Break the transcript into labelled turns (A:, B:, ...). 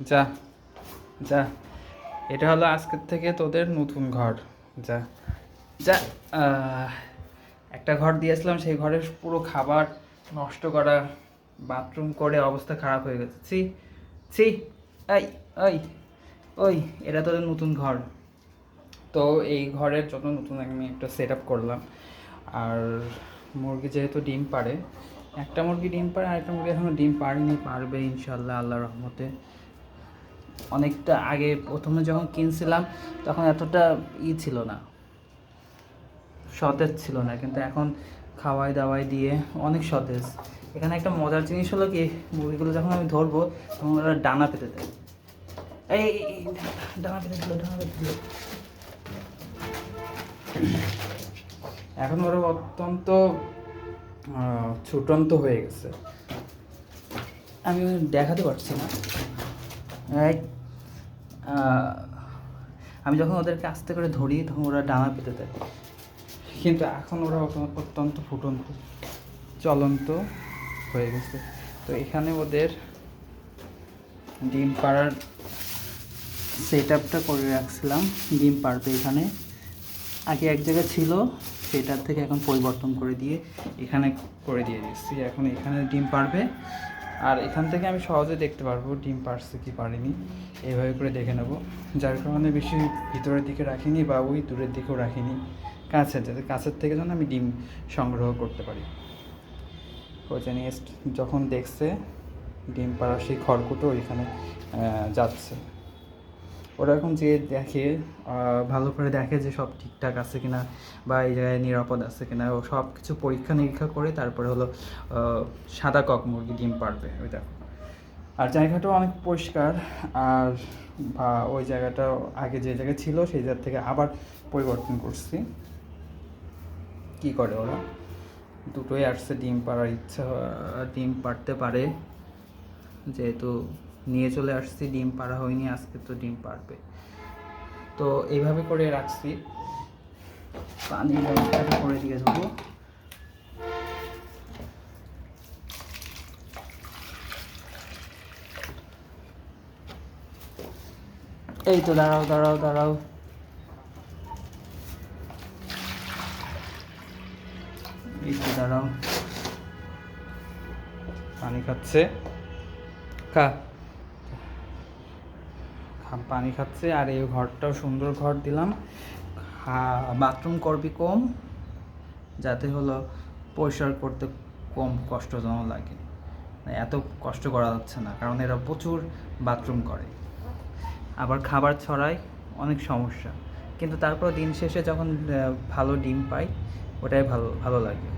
A: যা যা, এটা হলো আজকের থেকে তোদের নতুন ঘর। যা যা। একটা ঘর দিয়েছিলাম, সেই ঘরের পুরো খাবার নষ্ট করা, বাথরুম করে অবস্থা খারাপ হয়ে গেছে। ছি ছি। এই ওই ওই, এটা তোদের নতুন ঘর। তো এই ঘরের জন্য নতুন আমি একটা সেট আপ করলাম। আর মুরগি যেহেতু ডিম পাড়ে, একটা মুরগি ডিম পাড়ে, আরেকটা মুরগি এখনও ডিম পাড়েনি, পারবে ইনশাল্লাহ আল্লাহর রহমতে। অনেকটা আগে প্রথমে যখন কিনছিলাম তখন এতটা ছিল না, সতেজ ছিল না, কিন্তু এখন খাওয়াই দাওয়াই দিয়ে অনেক সতেজ। এখানে একটা মজার জিনিস হলো কি, মুরগিগুলো যখন আমি ধরবো তখন ওরা ডানা পেতে দেয়। এই ডানা পেতে দিল, ডানা পেতে দিল। এখন ওরা অত্যন্ত ছুটন্ত হয়ে গেছে, আমি দেখাতে পারছি না। আমি যখন ওদেরকে আস্তে করে ধরি তখন ওরা ডানা পেতে দেয়, কিন্তু এখন ওরা অত্যন্ত ফুটন্ত চলন্ত হয়ে গেছে। তো এখানে ওদের ডিম পাড়ার সেট আপটা করে রাখছিলাম, ডিম পাড়বে এখানে। আগে এক জায়গায় ছিল, সেটার থেকে এখন পরিবর্তন করে দিয়ে এখানে করে দিয়ে দিচ্ছি। এখন এখানে ডিম পাড়বে, আর এখান থেকে আমি সহজে দেখতে পারবো ডিম পারছে কি পারিনি, এইভাবে করে দেখে নেব। যার কারণে বেশি ভিতরের দিকে রাখিনি বা ওই দূরের দিকেও রাখিনি, কাছের, যাতে কাছের থেকে যেন আমি ডিম সংগ্রহ করতে পারি। ওই যে নেক্সট যখন দেখছে ডিম পাড়ার সেই খড়কুটো ওইখানে যাচ্ছে, ওরা এখন যে দেখে, ভালো করে দেখে যে সব ঠিকঠাক আছে কিনা বা এই জায়গায় নিরাপদ আছে কিনা, ও সব কিছু পরীক্ষা নিরীক্ষা করে তারপরে হলো সাদা কক মুরগি ডিম পারবে। ওই দেখো, আর জায়গাটাও অনেক পরিষ্কার। আর ওই জায়গাটা আগে যে জায়গায় ছিল সেই জায়গা থেকে আবার পরিবর্তন করছি। কি করে ওরা দুটোই আসছে, ডিম পাড়ার ইচ্ছা, ডিম পাড়তে পারে, যেহেতু নিয়ে চলে আসছি, ডিম পাড়া হয়নি, আজকে তো ডিম পাড়বে। তো এইভাবে করে রাখছি, পানির ব্যবস্থাটা করে দিয়ে দেবো। এই তো, দাঁড়াও দাঁড়াও দাঁড়াও, এই তো দাঁড়াও, পানি খাচ্ছে, খা, পানি খাচ্ছে। আর এই ঘরটাও সুন্দর ঘর দিলাম, বাথরুম করবি কম, যাতে হলো পরিষ্কার করতে কম কষ্টজনক লাগে। এত কষ্ট করা যাচ্ছে না, কারণ এরা প্রচুর বাথরুম করে, আবার খাবার ছড়ায়, অনেক সমস্যা। কিন্তু তারপর দিন শেষে যখন ভালো ডিম পাই, ওটাই ভালো ভালো লাগে।